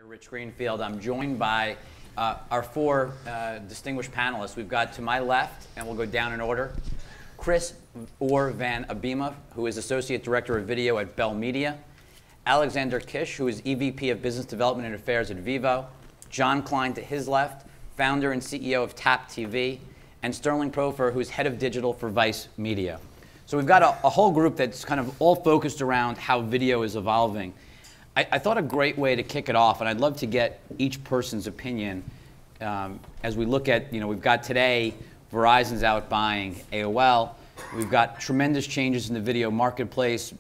Rich Greenfield. I'm joined by our four distinguished panelists. We've got to my left, and we'll go down in order, Chris Van Abima, who is Associate Director of Video at Bell Media, Alexander Kish, who is EVP of Business Development and Affairs at Vivo, John Klein to his left, founder and CEO of TAP TV, and Sterling Profer, who's Head of Digital for Vice Media. So we've got a whole group that's kind of all focused around how video is evolving. I thought a great way to kick it off, and I'd love to get each person's opinion as we look at, we've got today, Verizon's out buying AOL. We've got tremendous changes in the video marketplace.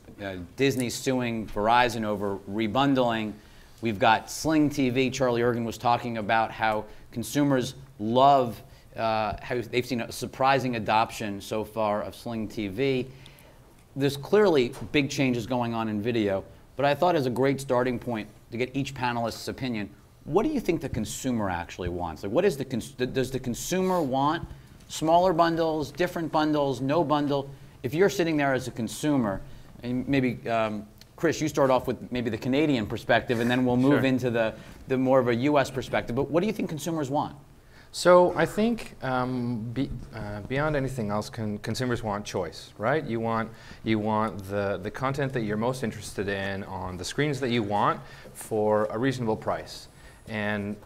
Disney suing Verizon over rebundling. We've got Sling TV. Charlie Ergen was talking about how consumers love, how they've seen a surprising adoption so far of Sling TV. There's clearly big changes going on in video. But I thought as a great starting point to get each panelist's opinion, what do you think the consumer actually wants? Like, what is does the consumer want smaller bundles, different bundles, no bundle? If you're sitting there as a consumer, and maybe Chris, you start off with maybe the Canadian perspective, and then we'll move into the more of a U.S. perspective. But what do you think consumers want? So I think beyond anything else, consumers want choice, right? You want the content that you're most interested in on the screens that you want for a reasonable price. And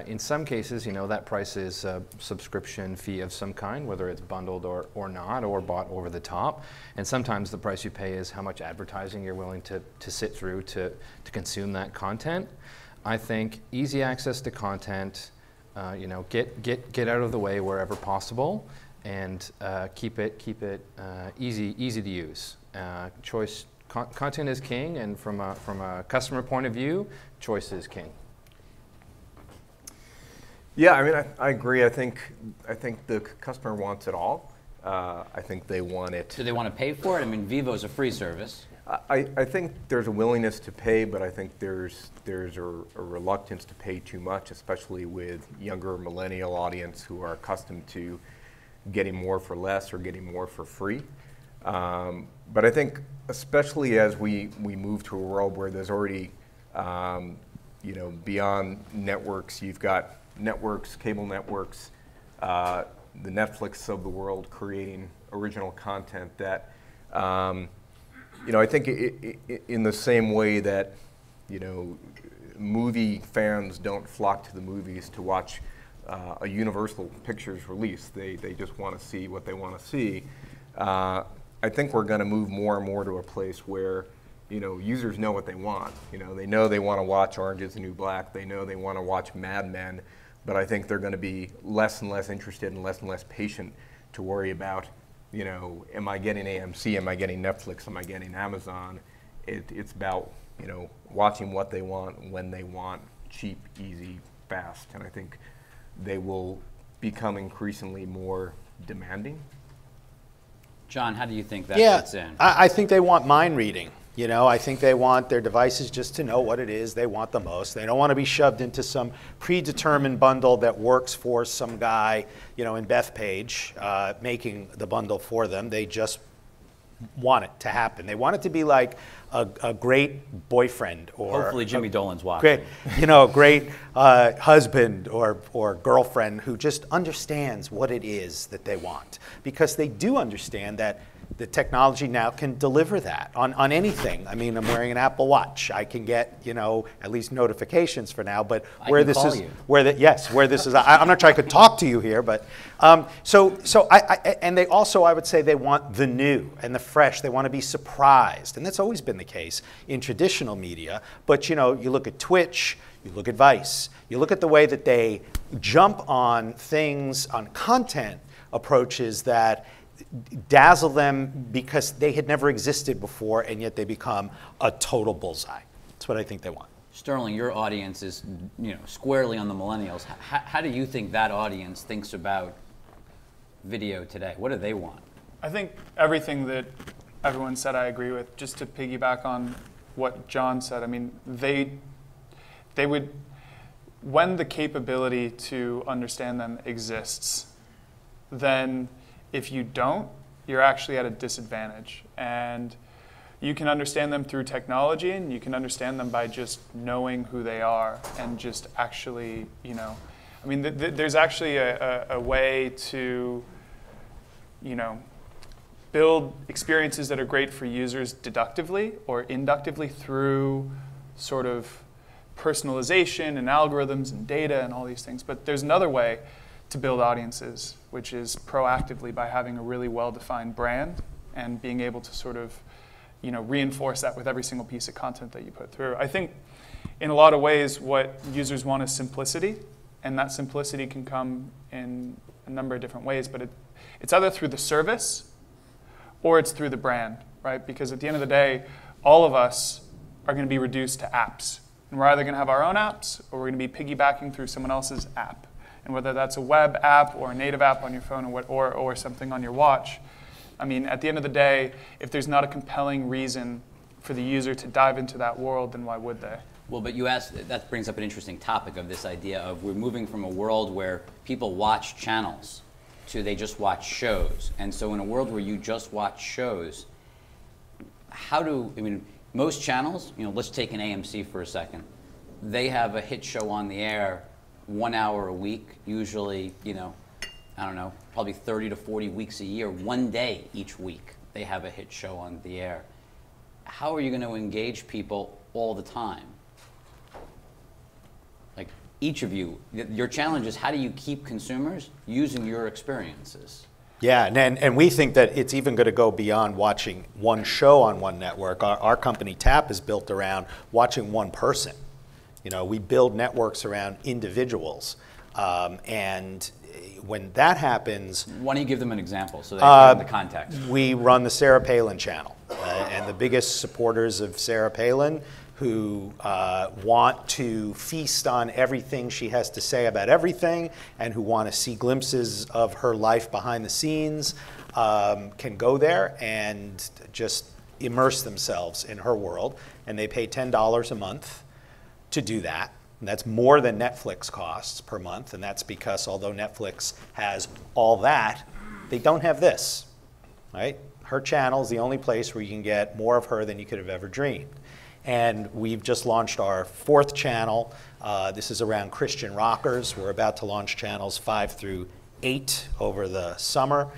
in some cases, that price is a subscription fee of some kind, whether it's bundled or not, or bought over the top. And sometimes the price you pay is how much advertising you're willing to sit through to consume that content. I think easy access to content, get out of the way wherever possible, and keep it easy to use. Choice, content is king, and from a customer point of view, choice is king. Yeah, I mean, I agree. I think the customer wants it all. I think they want it. Do they want to pay for it? I mean, Vivo's a free service. I think there's a willingness to pay, but I think there's a reluctance to pay too much, especially with younger millennial audience who are accustomed to getting more for less or getting more for free. But I think especially as we move to a world where there's already, beyond networks, you've got networks, cable networks, the Netflix of the world creating original content that I think in the same way that, movie fans don't flock to the movies to watch a Universal Pictures release. They just want to see what they want to see. I think we're going to move more and more to a place where, users know what they want. They know they want to watch Orange is the New Black. They know they want to watch Mad Men. But I think they're going to be less and less interested and less patient to worry about, am I getting AMC? Am I getting Netflix? Am I getting Amazon? It's about, watching what they want, when they want, cheap, easy, fast. And I think they will become increasingly more demanding. John, how do you think that fits in? I think they want mind reading. I think they want their devices just to know what it is they want the most. They don't want to be shoved into some predetermined bundle that works for some guy, in Bethpage, making the bundle for them. They just want it to happen. They want it to be like a great boyfriend, or hopefully Jimmy Dolan's watching. Great husband or girlfriend who just understands what it is that they want, because they do understand that the technology now can deliver that on anything. I mean, I'm wearing an Apple Watch. I can get, at least notifications for now. But where this is, where this is, I'm not trying to talk to you here, but and they also, I would say, they want the new and the fresh. They want to be surprised, and that's always been the case in traditional media. But you look at Twitch, you look at Vice, you look at the way that they jump on things, on content approaches that dazzle them because they had never existed before, and yet they become a total bullseye. That's what I think they want. Sterling, your audience is squarely on the millennials. How do you think that audience thinks about video today? What do they want? I think everything that everyone said I agree with. Just to piggyback on what John said, I mean, they would, when the capability to understand them exists, then if you don't, you're actually at a disadvantage. And you can understand them through technology, and you can understand them by just knowing who they are and just actually, you know, I mean, there's actually a way to, you know, build experiences that are great for users deductively or inductively through sort of personalization and algorithms and data and all these things. But there's another way to build audiences, which is proactively by having a really well-defined brand and being able to sort of, you know, reinforce that with every single piece of content that you put through. I think in a lot of ways what users want is simplicity, and that simplicity can come in a number of different ways, but it's either through the service or it's through the brand, right? Because at the end of the day, all of us are going to be reduced to apps. And we're either going to have our own apps or we're going to be piggybacking through someone else's app. And whether that's a web app or a native app on your phone or something on your watch, I mean, at the end of the day, if there's not a compelling reason for the user to dive into that world, then why would they? Well, but you asked, that brings up an interesting topic of this idea of we're moving from a world where people watch channels to they just watch shows. And so in a world where you just watch shows, most channels, you know, let's take an AMC for a second. They have a hit show on the air 1 hour a week, usually, you know, I don't know, probably 30 to 40 weeks a year, one day each week they have a hit show on the air. How are you going to engage people all the time? Like each of you, your challenge is how do you keep consumers using your experiences? Yeah, and we think that it's even going to go beyond watching one show on one network. Our company, TAP, is built around watching one person. You know, we build networks around individuals. And when that happens... Why don't you give them an example so they get the context? We run the Sarah Palin channel. And the biggest supporters of Sarah Palin who want to feast on everything she has to say about everything and who want to see glimpses of her life behind the scenes can go there and just immerse themselves in her world. And they pay $10 a month to do that. And that's more than Netflix costs per month. And that's because although Netflix has all that, they don't have this, right? Her channel is the only place where you can get more of her than you could have ever dreamed. And we've just launched our 4th channel. This is around Christian rockers. We're about to launch channels 5 through 8 over the summer,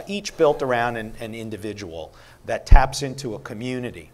each built around an individual that taps into a community.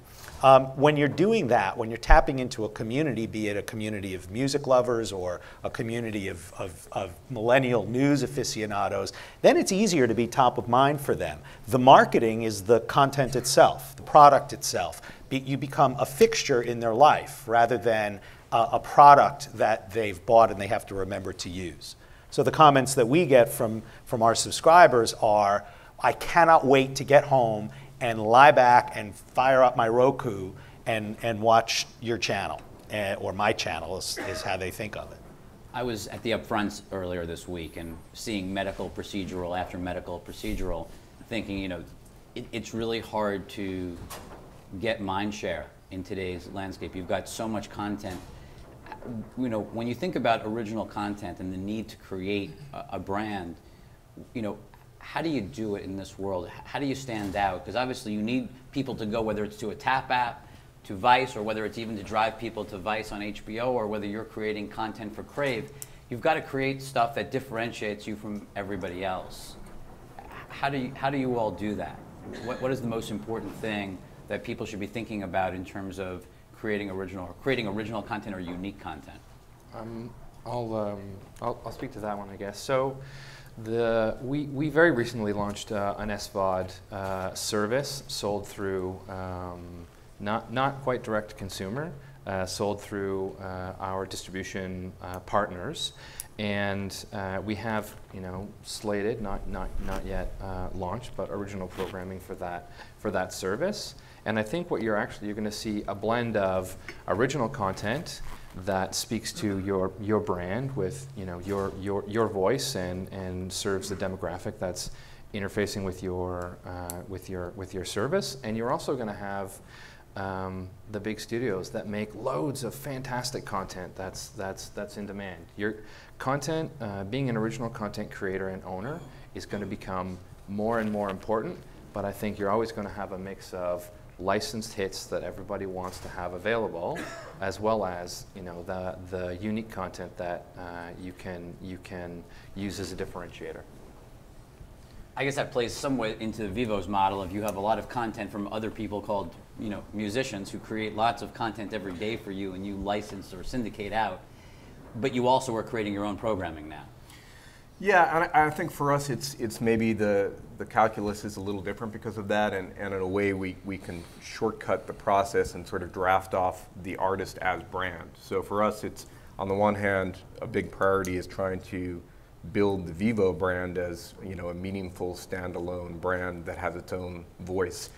When you're doing that, when you're tapping into a community, be it a community of music lovers or a community of millennial news aficionados, then it's easier to be top of mind for them. The marketing is the content itself, the product itself. You become a fixture in their life rather than a product that they've bought and they have to remember to use. So the comments that we get from our subscribers are, I cannot wait to get home and lie back and fire up my Roku and watch your channel, or my channel is how they think of it. I was at the upfronts earlier this week and seeing medical procedural after medical procedural, thinking, you know, it's really hard to get mind share in today's landscape. You've got so much content. You know, when you think about original content and the need to create a brand, you know, how do you do it in this world? How do you stand out? Because obviously you need people to go, whether it's to a TAP app, to Vice, or whether it's even to drive people to Vice on HBO, or whether you're creating content for Crave. You've got to create stuff that differentiates you from everybody else. How do you all do that? What is the most important thing that people should be thinking about in terms of creating original content or unique content? I'll speak to that one, I guess. So. We very recently launched an SVOD service sold through not quite direct to consumer, sold through our distribution partners, and we have slated not yet launched, but original programming for that service. And I think what you're going to see a blend of original content that speaks to your brand with your voice and serves the demographic that's interfacing with your service. And you're also going to have the big studios that make loads of fantastic content that's in demand. Your content, being an original content creator and owner, is going to become more and more important. But I think you're always going to have a mix of licensed hits that everybody wants to have available, as well as the unique content that you can use as a differentiator. I guess that plays somewhat into Vivo's model of you have a lot of content from other people called musicians who create lots of content every day for you, and you license or syndicate out, but you also are creating your own programming now. Yeah, and I think for us it's maybe the calculus is a little different because of that, and in a way we can shortcut the process and sort of draft off the artist as brand. So for us, it's on the one hand, a big priority is trying to build the Vivo brand as a meaningful standalone brand that has its own voice.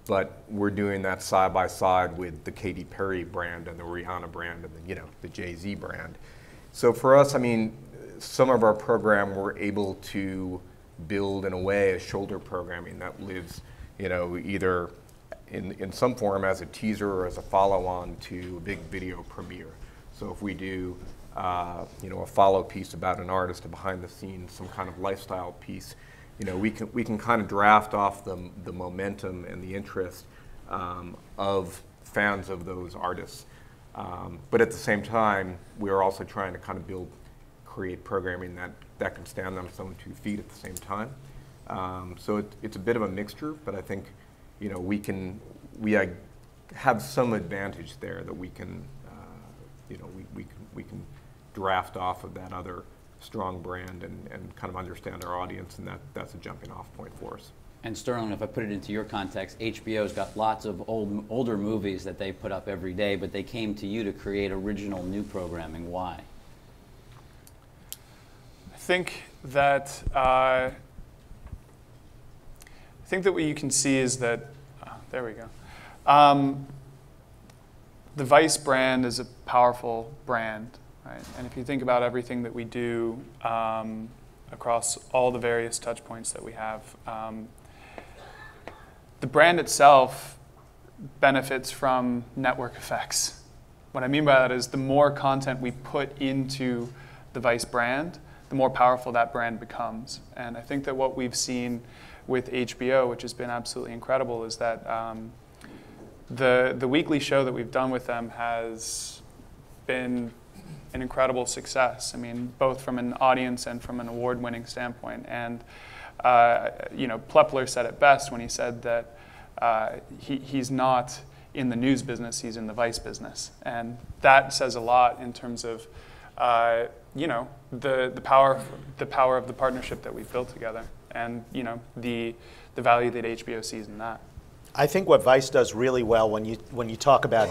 But we're doing that side by side with the Katy Perry brand and the Rihanna brand and the Jay-Z brand. So for us, I mean, some of our program we're able to build in a way as shoulder programming that lives, either in some form as a teaser or as a follow-on to a big video premiere. So if we do, a follow piece about an artist, a behind the scenes, some kind of lifestyle piece, we can kind of draft off the momentum and the interest of fans of those artists. But at the same time, we are also trying to kind of create programming that can stand on its own 2 feet at the same time. So it's a bit of a mixture, but I think we have some advantage there that we can draft off of that other strong brand and kind of understand our audience, and that's a jumping off point for us. And Sterling, if I put it into your context, HBO's got lots of older movies that they put up every day, but they came to you to create original new programming. Why? I think that what you can see is that there we go. The Vice brand is a powerful brand, right? And if you think about everything that we do across all the various touch points that we have, the brand itself benefits from network effects. What I mean by that is the more content we put into the Vice brand, the more powerful that brand becomes. And I think that what we've seen with HBO, which has been absolutely incredible, is that the weekly show that we've done with them has been an incredible success. I mean, both from an audience and from an award-winning standpoint. And Plepler said it best when he said that he's not in the news business, he's in the Vice business. And that says a lot in terms of the power of the partnership that we've built together, and the value that HBO sees in that. I think what Vice does really well when you talk about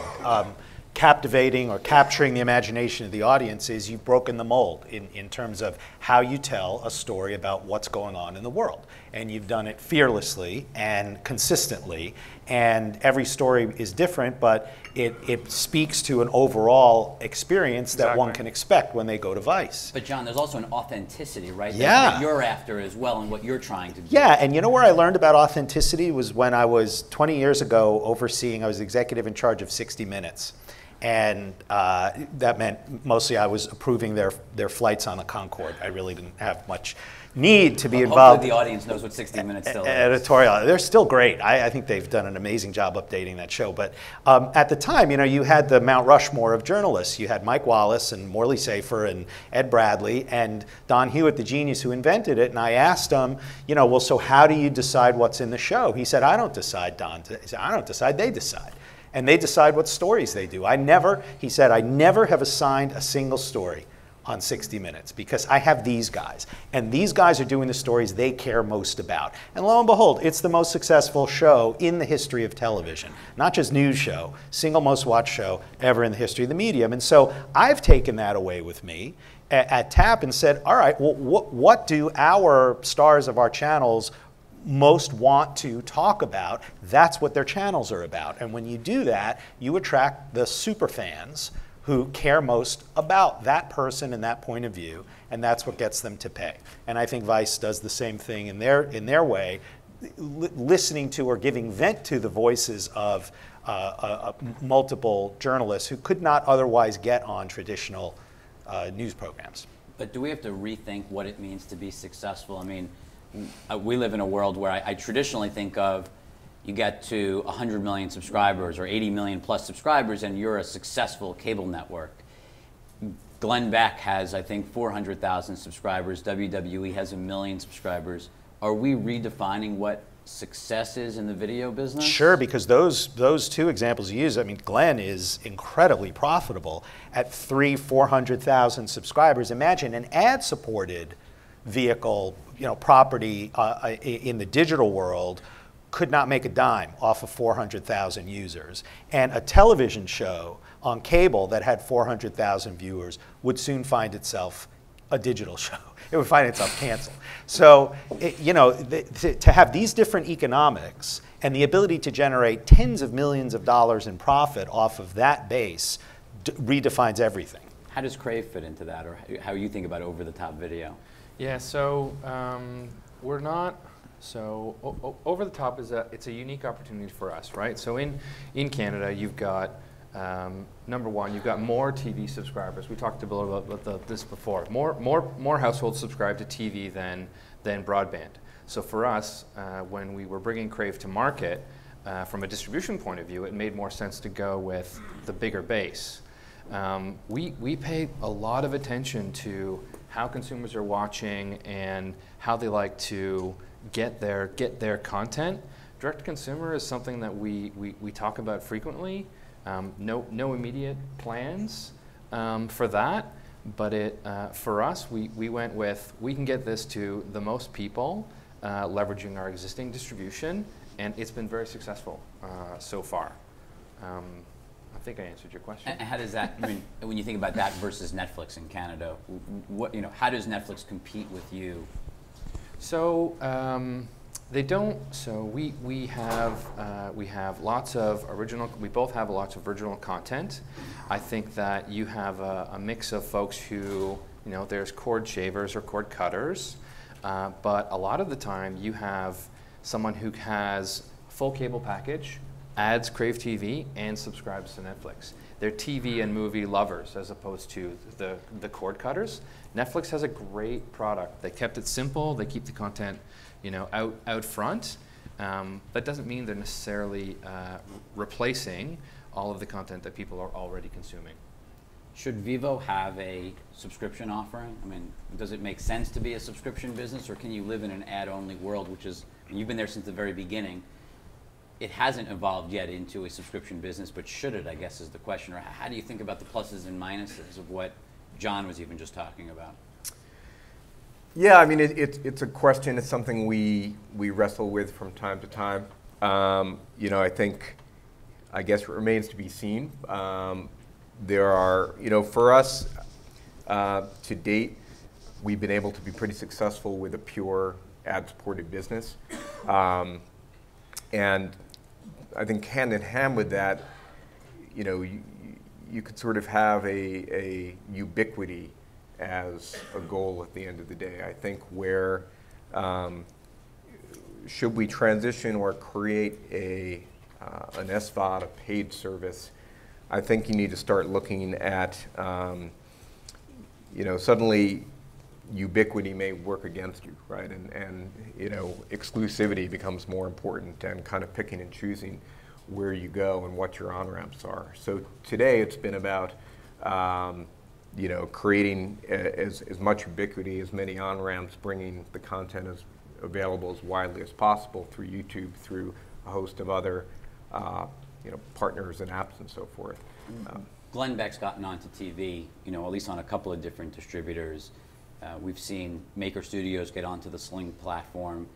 captivating or capturing the imagination of the audience is you've broken the mold in terms of how you tell a story about what's going on in the world. And you've done it fearlessly and consistently, and every story is different, but it speaks to an overall experience that one can expect when they go to Vice. But John, there's also an authenticity, right? Yeah. That you're after as well, and what you're trying to do. Yeah, and where I learned about authenticity was when I was 20 years ago I was executive in charge of 60 Minutes. And that meant mostly I was approving their flights on the Concorde. I really didn't have much need to be involved. Hopefully the audience knows what 60 Minutes still is. Editorial. They're still great. I think they've done an amazing job updating that show. But at the time, you had the Mount Rushmore of journalists. You had Mike Wallace and Morley Safer and Ed Bradley and Don Hewitt, the genius who invented it. And I asked him, well, so how do you decide what's in the show? He said, I don't decide, Don. He said, I don't decide, they decide. And they decide what stories they do. He said, I never have assigned a single story on 60 Minutes because I have these guys. And these guys are doing the stories they care most about. And lo and behold, it's the most successful show in the history of television. Not just news show, single most watched show ever in the history of the medium. And so I've taken that away with me at TAP and said, all right, well, what do our stars of our channels most want to talk about? That's what their channels are about. And when you do that, you attract the super fans who care most about that person and that point of view, and that's what gets them to pay. And I think Vice does the same thing in their way, listening to or giving vent to the voices of multiple journalists who could not otherwise get on traditional news programs. But do we have to rethink what it means to be successful? I mean, we live in a world where I traditionally think of you get to 100 million subscribers or 80 million plus subscribers, and you're a successful cable network. Glenn Beck has, I think, 400,000 subscribers. WWE has 1 million subscribers. Are we redefining what success is in the video business? Sure, because those two examples you use, I mean, Glenn is incredibly profitable at 400,000 subscribers. Imagine an ad-supported vehicle, property in the digital world could not make a dime off of 400,000 users. And a television show on cable that had 400,000 viewers would soon find itself a digital show. It would find itself canceled. So, to have these different economics and the ability to generate tens of millions of dollars in profit off of that base redefines everything. How does Crave fit into that, or how you think about over-the-top video? Yeah, so we're not. So over the top it's a unique opportunity for us, right? So in Canada, you've got number one, you've got more TV subscribers. We talked a little about this before. More households subscribe to TV than broadband. So for us, when we were bringing Crave to market, from a distribution point of view, it made more sense to go with the bigger base. We pay a lot of attention to how consumers are watching and how they like to get their content. Direct to consumer is something that we talk about frequently. No immediate plans for that, but for us, we went with, we can get this to the most people, leveraging our existing distribution, and it's been very successful so far. I think I answered your question. And how does that, I mean, when you think about that versus Netflix in Canada, how does Netflix compete with you? So they don't. So we have lots of original. We both have lots of original content. I think that you have a mix of folks who, there's cord shavers or cord cutters, but a lot of the time you have someone who has full cable package, adds Crave TV, and subscribes to Netflix. They're TV and movie lovers as opposed to the cord cutters. Netflix has a great product. They kept it simple. They keep the content, out front. That doesn't mean they're necessarily replacing all of the content that people are already consuming. Should Vivo have a subscription offering? I mean, does it make sense to be a subscription business, or can you live in an ad-only world, which is, you've been there since the very beginning. It hasn't evolved yet into a subscription business, but should it, I guess, is the question. Or how do you think about the pluses and minuses of what John was even just talking about? Yeah, I mean, it's a question. It's something we wrestle with from time to time. I guess it remains to be seen. There are, for us, to date, we've been able to be pretty successful with a pure ad-supported business. And I think hand in hand with that, you could sort of have a ubiquity as a goal at the end of the day. I think where should we transition or create an SVOD, a paid service, I think you need to start looking at, suddenly ubiquity may work against you, right? And exclusivity becomes more important, and kind of picking and choosing where you go and what your on-ramps are. So today it's been about creating as much ubiquity, as many on-ramps, bringing the content as available as widely as possible through YouTube, through a host of other partners and apps and so forth. Glenn Beck's gotten onto TV, at least on a couple of different distributors. We've seen Maker Studios get onto the Sling platform.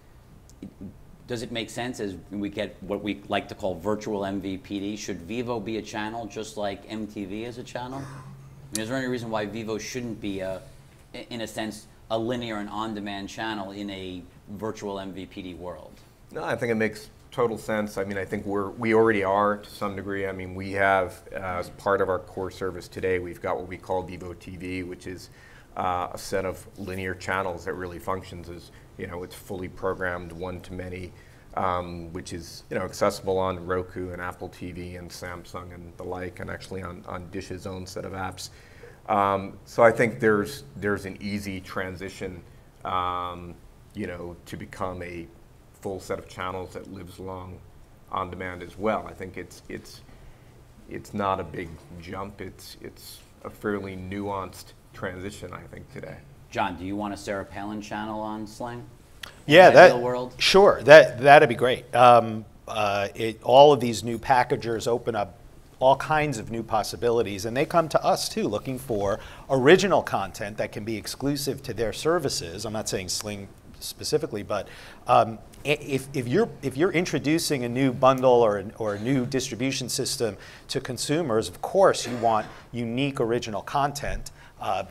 Does it make sense as we get what we like to call virtual MVPD? Should Vivo be a channel just like MTV is a channel? I mean, is there any reason why Vivo shouldn't be, in a sense, a linear and on-demand channel in a virtual MVPD world? No, I think it makes total sense. I mean, I think we already are to some degree. I mean, we have, as part of our core service today, we've got what we call Vivo TV, which is a set of linear channels that really functions as, it's fully programmed one-to-many, which is, accessible on Roku and Apple TV and Samsung and the like, and actually on Dish's own set of apps. So I think there's an easy transition, to become a full set of channels that lives along on demand as well. I think it's not a big jump. It's a fairly nuanced transition, I think, today. John, do you want a Sarah Palin channel on Sling? Yeah, Ideal world? Sure, that'd be great. All of these new packagers open up all kinds of new possibilities, and they come to us too, looking for original content that can be exclusive to their services. I'm not saying Sling specifically, but if you're introducing a new bundle or a new distribution system to consumers, of course you want unique original content.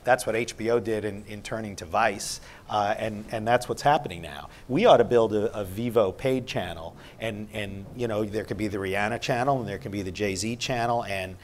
That's what HBO did in turning to Vice, and that's what's happening now. We ought to build a Vivo paid channel, and you know, there could be the Rihanna channel, and there can be the Jay-Z channel, and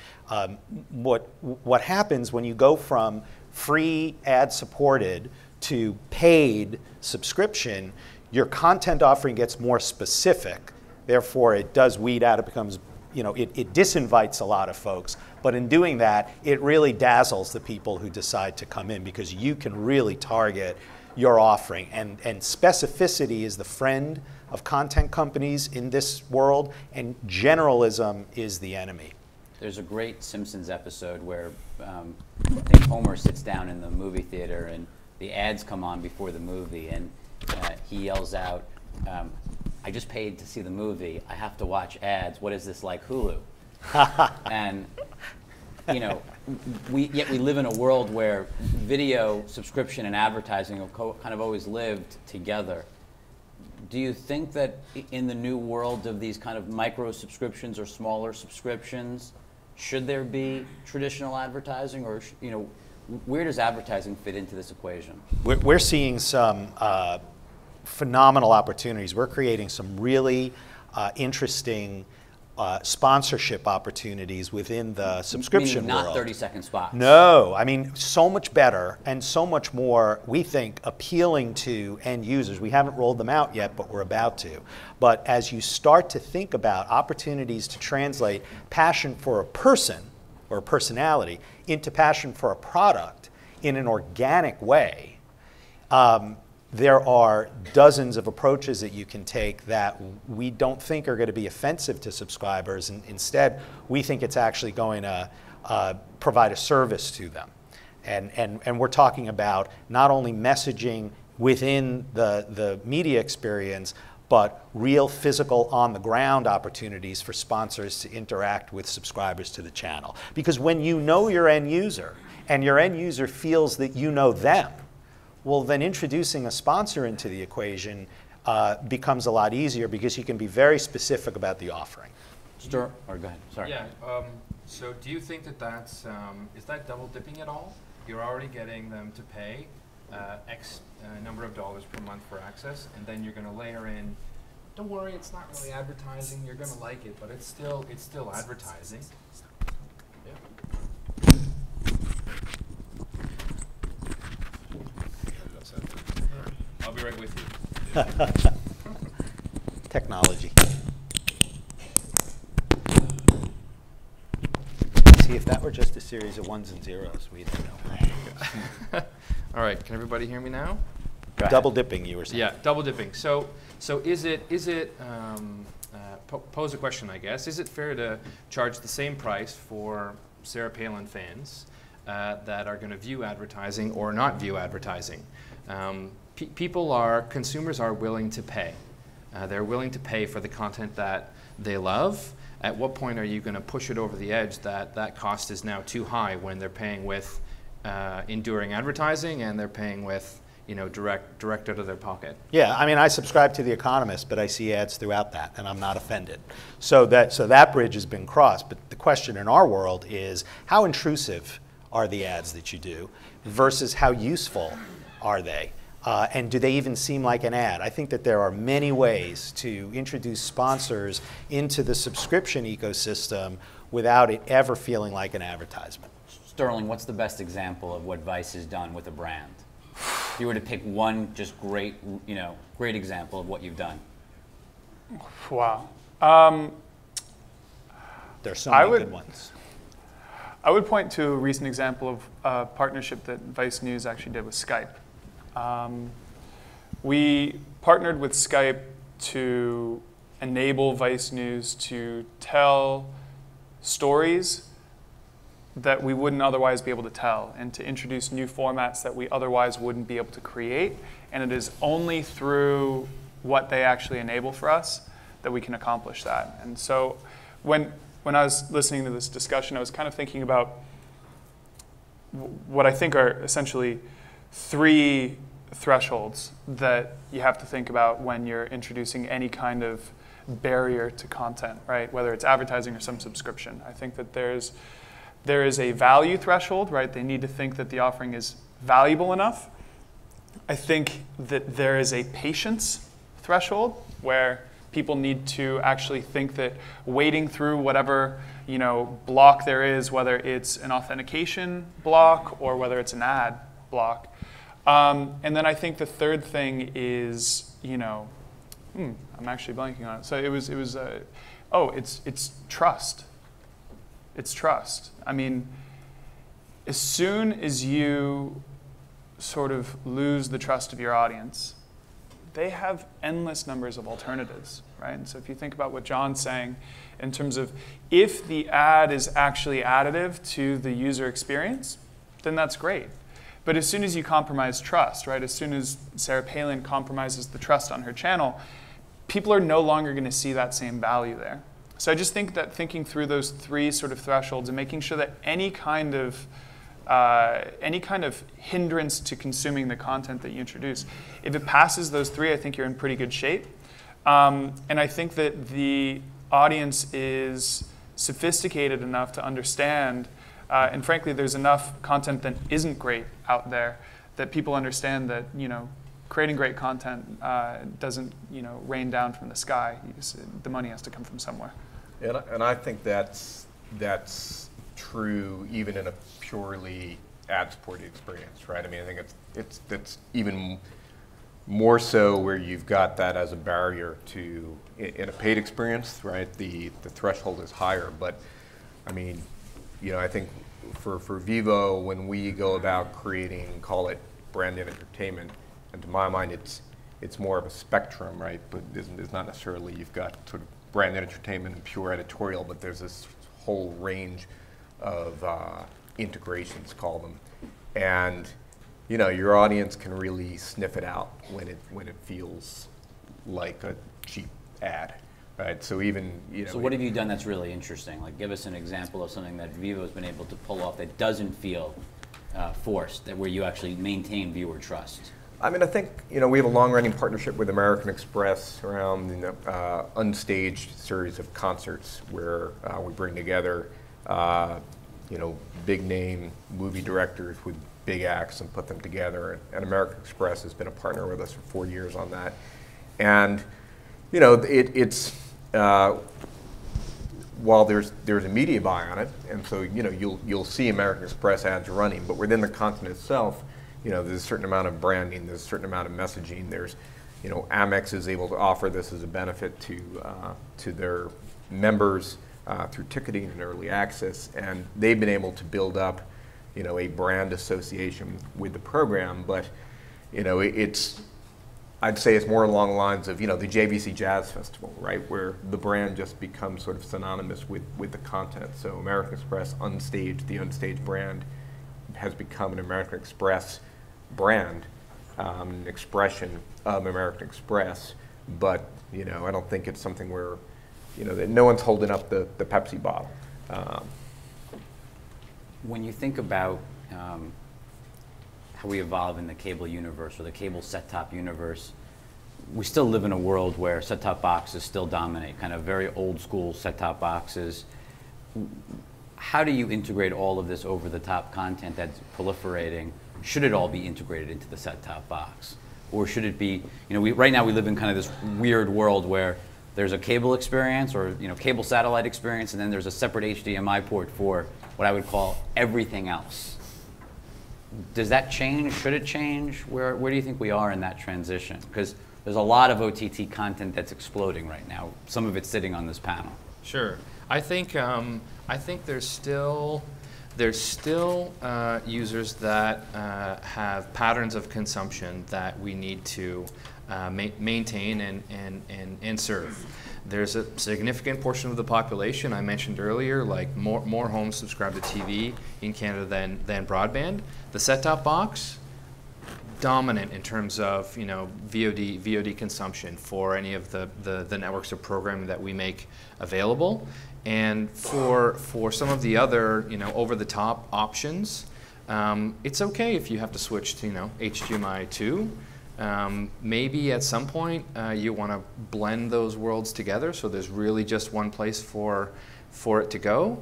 what happens when you go from free ad-supported to paid subscription, your content offering gets more specific. Therefore, it does weed out. It becomes, you know, it disinvites a lot of folks. But in doing that, it really dazzles the people who decide to come in, because you can really target your offering. And specificity is the friend of content companies in this world, and generalism is the enemy. There's a great Simpsons episode where I think Homer sits down in the movie theater and the ads come on before the movie, and he yells out, I just paid to see the movie. I have to watch ads. What is this, like Hulu? And you know, yet we live in a world where video subscription and advertising have kind of always lived together. Do you think that in the new world of these kind of micro subscriptions or smaller subscriptions, should there be traditional advertising, or you know, where does advertising fit into this equation? We're seeing some phenomenal opportunities. We're creating some really interesting sponsorship opportunities within the subscription Meaning world. not 30-second spots. No, I mean, so much better and so much more, we think, appealing to end users. We haven't rolled them out yet, but we're about to. But as you start to think about opportunities to translate passion for a person or a personality into passion for a product in an organic way, there are dozens of approaches that you can take that we don't think are going to be offensive to subscribers, and instead we think it's actually going to provide a service to them. And we're talking about not only messaging within the media experience, but real physical on-the-ground opportunities for sponsors to interact with subscribers to the channel. Because when you know your end user, and your end user feels that you know them, well, then introducing a sponsor into the equation becomes a lot easier, because you can be very specific about the offering. Or go ahead, sorry. Yeah, so do you think that that's, is that double dipping at all? You're already getting them to pay X number of dollars per month for access, and then you're going to layer in, don't worry, it's not really advertising, you're going to like it, but it's still advertising. Yeah. I'll be right with you. Technology. See, if that were just a series of ones and zeros, we'd know. All right, can everybody hear me now? Double dipping, you were saying. Yeah, double dipping. So is it pose a question, I guess. Is it fair to charge the same price for Sarah Palin fans that are going to view advertising or not view advertising? Consumers are willing to pay. They're willing to pay for the content that they love. At what point are you going to push it over the edge that that cost is now too high, when they're paying with enduring advertising and they're paying with, you know, direct out of their pocket? Yeah, I mean, I subscribe to The Economist, but I see ads throughout that, and I'm not offended. So that bridge has been crossed. But the question in our world is, how intrusive are the ads that you do versus how useful are they? And do they even seem like an ad? I think that there are many ways to introduce sponsors into the subscription ecosystem without it ever feeling like an advertisement. Sterling, what's the best example of what Vice has done with a brand? If you were to pick one just great example of what you've done. Wow. There's so many good ones. I would point to a recent example of a partnership that Vice News actually did with Skype. We partnered with Skype to enable Vice News to tell stories that we wouldn't otherwise be able to tell, and to introduce new formats that we otherwise wouldn't be able to create. And it is only through what they actually enable for us that we can accomplish that. And so when I was listening to this discussion, I was kind of thinking about what I think are essentially 3 thresholds that you have to think about when you're introducing any kind of barrier to content, right? Whether it's advertising or some subscription. I think that there is a value threshold, right? They need to think that the offering is valuable enough. I think that there is a patience threshold where people need to actually think that waiting through whatever block there is, whether it's an authentication block or whether it's an ad block. And then I think the third thing is, I'm actually blanking on it. So it's trust. It's trust. I mean, as soon as you sort of lose the trust of your audience, they have endless numbers of alternatives, right? And so if you think about what John's saying in terms of if the ad is actually additive to the user experience, then that's great. But as soon as you compromise trust, right? As soon as Sarah Palin compromises the trust on her channel, people are no longer going to see that same value there. So I just think that thinking through those 3 sort of thresholds and making sure that any kind of hindrance to consuming the content that you introduce, if it passes those 3, I think you're in pretty good shape. And I think that the audience is sophisticated enough to understand, and frankly, there's enough content that isn't great out there that people understand that creating great content doesn't rain down from the sky. The money has to come from somewhere. And I think that's true even in a purely ad-supported experience, right? I mean, I think it's even more so where you've got that as a barrier to in a paid experience, right? The threshold is higher, but I mean, I think for Vivo, when we go about creating, call it branded entertainment, and to my mind, it's more of a spectrum, right? But it's not necessarily you've got sort of branded entertainment and pure editorial, but there's this whole range of integrations, call them, and your audience can really sniff it out when it feels like a cheap ad, right? So even So what have you done that's really interesting? Like, give us an example of something that Vivo's been able to pull off that doesn't feel forced, where you actually maintain viewer trust. I mean, I think we have a long-running partnership with American Express around unstaged series of concerts where we bring together big-name movie directors with big acts and put them together. And American Express has been a partner with us for 4 years on that. And it's while there's a media buy on it, and so you'll see American Express ads running, but within the content itself, there's a certain amount of branding, there's a certain amount of messaging. There's, Amex is able to offer this as a benefit to their members through ticketing and early access, and they've been able to build up, a brand association with the program. But, I'd say it's more along the lines of, the JVC Jazz Festival, right, where the brand just becomes sort of synonymous with the content. So American Express Unstaged, the Unstaged brand, has become an American Express brand, an expression of American Express. But I don't think it's something where that no one's holding up the Pepsi bottle. When you think about how we evolve in the cable universe or the cable set-top universe, we still live in a world where set-top boxes still dominate, kind of very old-school set-top boxes. How do you integrate all of this over-the-top content that's proliferating? Should it all be integrated into the set-top box? Or should it be, right now we live in kind of this weird world where there's a cable experience or cable satellite experience, and then there's a separate HDMI port for what I would call everything else. Does that change? Should it change? Where do you think we are in that transition? Because there's a lot of OTT content that's exploding right now. Some of it's sitting on this panel. Sure. I think there's still users that have patterns of consumption that we need to maintain and serve. there's a significant portion of the population I mentioned earlier, like more homes subscribe to TV in Canada than broadband. The set-top box, dominant in terms of VOD consumption for any of the networks of programming that we make available. And for some of the other over-the-top options, it's okay if you have to switch to HDMI 2. Maybe at some point you want to blend those worlds together, so there's really just one place for it to go,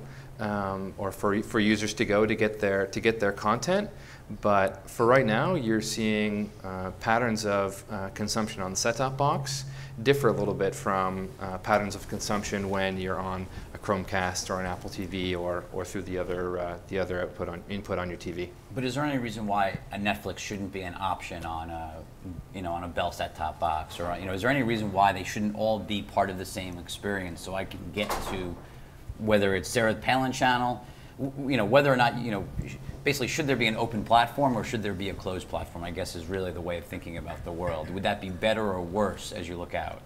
or for users to go to get their content. But for right now, you're seeing patterns of consumption on the set-top box differ a little bit from patterns of consumption when you're on a Chromecast or an Apple TV or through the other input on your TV. But is there any reason why a Netflix shouldn't be an option on a on a Bell set-top box, or is there any reason why they shouldn't all be part of the same experience, so I can get to whether it's Sarah Palin channel, whether or not basically, should there be an open platform or should there be a closed platform, I guess is really the way of thinking about the world. Would that be better or worse as you look out?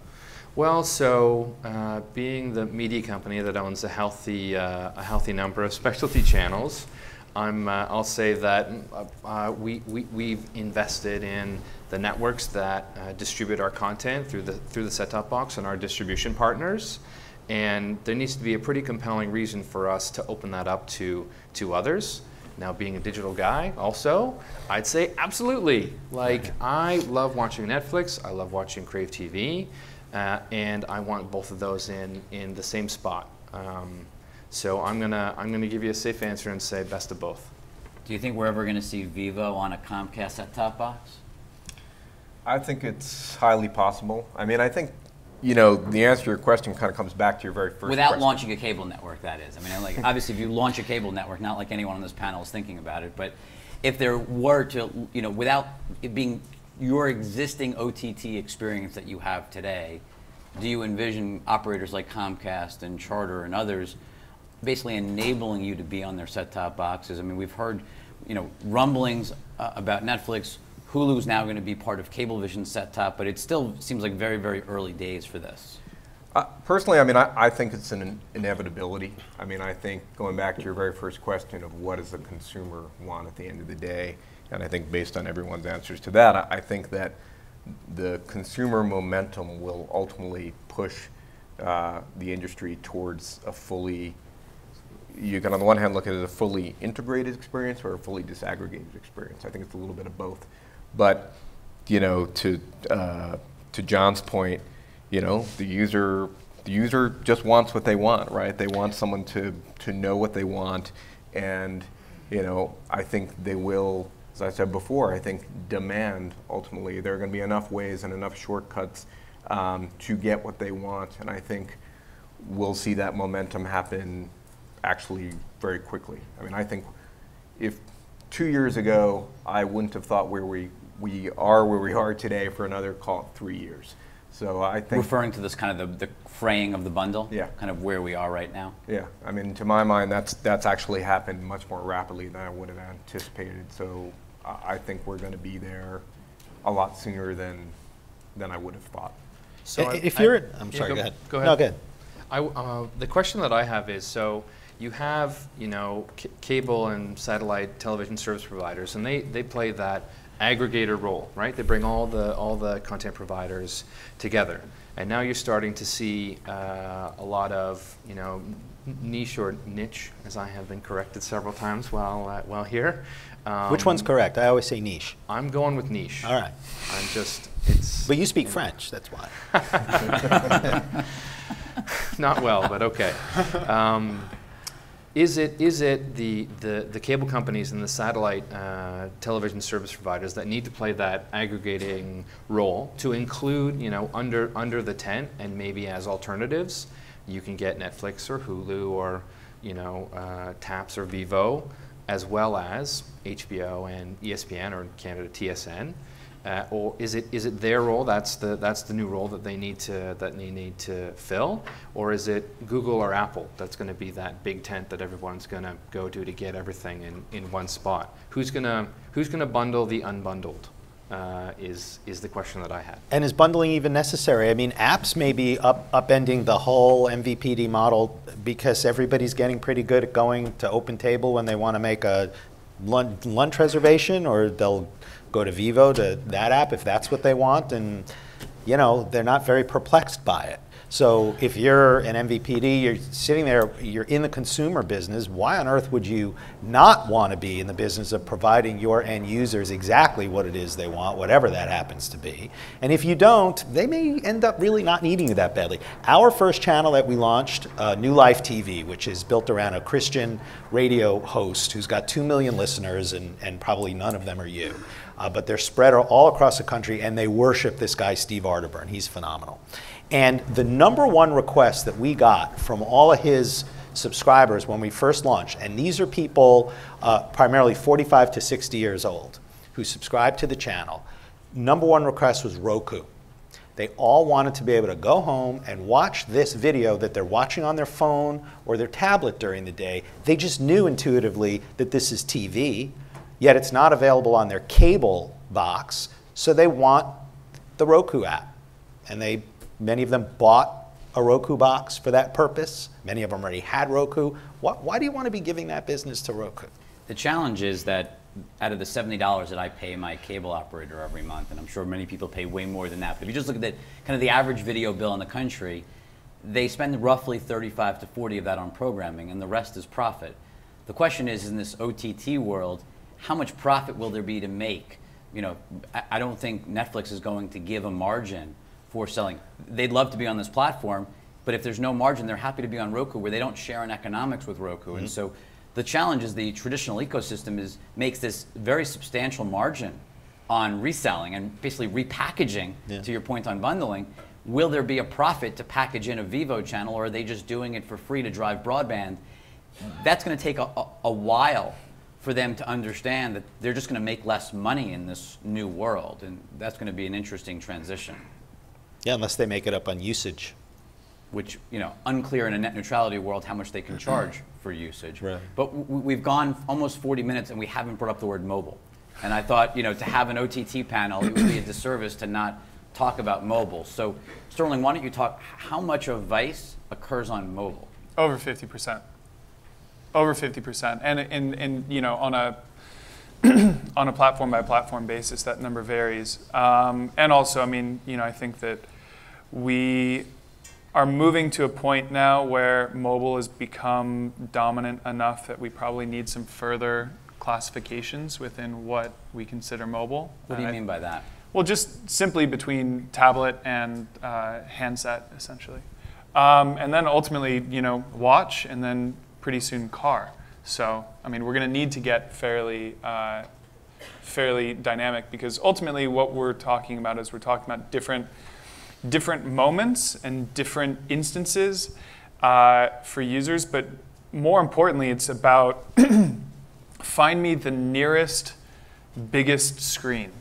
Well, so being the media company that owns a healthy number of specialty channels, I'll say that we've invested in the networks that distribute our content through the set-top box and our distribution partners. And there needs to be a pretty compelling reason for us to open that up to others. Now, being a digital guy also, I'd say absolutely. Like, I love watching Netflix, I love watching Crave TV, and I want both of those in the same spot. So I'm gonna give you a safe answer and say best of both. Do you think we're ever going to see Vivo on a Comcast set-top box? I think it's highly possible. I mean, I think the answer to your question kind of comes back to your very first Without question. launching a cable network, that is. I mean, like, obviously, if you launch a cable network, not like anyone on this panel is thinking about it, but if there were to, without it being your existing OTT experience that you have today, do you envision operators like Comcast and Charter and others basically enabling you to be on their set-top boxes? I mean, we've heard, rumblings about Netflix. Hulu's now going to be part of Cablevision's set-top, but it still seems like very, very early days for this. Personally, I mean, I think it's an inevitability. I mean, I think going back to your very first question of what does the consumer want at the end of the day, and I think based on everyone's answers to that, I think that the consumer momentum will ultimately push the industry towards a fully, you can on the one hand look at it as a fully integrated experience or a fully disaggregated experience. I think it's a little bit of both. But to John's point, the user just wants what they want, right? They want someone to know what they want, and I think they will, as I said before, I think demand ultimately. There are going to be enough ways and enough shortcuts to get what they want, and I think we'll see that momentum happen actually very quickly. I mean, I think if 2 years ago I wouldn't have thought where we are today for another, call it 3 years. So I think referring to this kind of the fraying of the bundle, yeah, kind of where we are right now. Yeah, I mean, to my mind, that's actually happened much more rapidly than I would have anticipated. So I think we're going to be there a lot sooner than I would have thought. So if you're, I'm sorry, go ahead. Go ahead. No, go ahead. The question that I have is, so you have cable and satellite television service providers, and they play that aggregator role, right? They bring all the content providers together, and now you're starting to see a lot of niche or niche, as I have been corrected several times while here. Which one's correct? I always say niche. I'm going with niche. All right. But you speak French, that's why. Not well, but okay. Is it the cable companies and the satellite television service providers that need to play that aggregating role to include, under the tent, and maybe as alternatives, you can get Netflix or Hulu or TAPS or Vivo, as well as HBO and ESPN, or in Canada TSN? Or is it their role? That's the new role that they need to fill, or is it Google or Apple that's going to be that big tent that everyone's going to go to get everything in one spot? Who's going to bundle the unbundled? is the question that I had. And is bundling even necessary? I mean, apps may be upending the whole MVPD model because everybody's getting pretty good at going to OpenTable when they want to make a lunch reservation, or they'll go to Vivo, to that app, if that's what they want, and you know, they're not very perplexed by it. So if you're an MVPD, you're sitting there, you're in the consumer business, why on earth would you not want to be in the business of providing your end users exactly what it is they want, whatever that happens to be? And if you don't, they may end up really not needing it that badly. Our first channel that we launched, New Life TV, which is built around a Christian radio host who's got 2 million listeners, and probably none of them are you. But they're spread all across the country, and they worship this guy, Steve Arterburn. He's phenomenal. And the #1 request that we got from all of his subscribers when we first launched, and these are people primarily 45 to 60 years old who subscribe to the channel, #1 request was Roku. They all wanted to be able to go home and watch this video that they're watching on their phone or their tablet during the day. They just knew intuitively that this is TV, yet it's not available on their cable box, so they want the Roku app. And many of them bought a Roku box for that purpose. Many of them already had Roku. Why do you want to be giving that business to Roku? The challenge is that out of the $70 that I pay my cable operator every month, and I'm sure many people pay way more than that, but if you just look at kind of the average video bill in the country, they spend roughly 35 to 40 of that on programming, and the rest is profit. The question is, in this OTT world, how much profit will there be to make? You know, I don't think Netflix is going to give a margin for selling. They'd love to be on this platform, but if there's no margin, they're happy to be on Roku, where they don't share in economics with Roku. Mm-hmm. And so the challenge is the traditional ecosystem makes this very substantial margin on reselling and basically repackaging, to your point on bundling. Will there be a profit to package in a Vivo channel, or are they just doing it for free to drive broadband? That's going to take a while for them to understand that they're just going to make less money in this new world, and that's going to be an interesting transition. Yeah, unless they make it up on usage. Which, you know, unclear in a net neutrality world how much they can charge for usage. Right. But we've gone almost 40 minutes and we haven't brought up the word mobile. And I thought, you know, to have an OTT panel, it would be a disservice to not talk about mobile. So, Sterling, why don't you talk, how much of Vice occurs on mobile? Over 50%. Over 50%. And you know, on a on a platform by platform basis, that number varies. And also, I mean, you know, I think that we are moving to a point now where mobile has become dominant enough that we probably need some further classifications within what we consider mobile. What do you mean by that? Well, just simply between tablet and handset, essentially. And then ultimately, you know, watch, and then pretty soon car. So, I mean, we're going to need to get fairly dynamic, because ultimately what we're talking about is we're talking about different moments and different instances for users, but more importantly, it's about find me the nearest, biggest screen,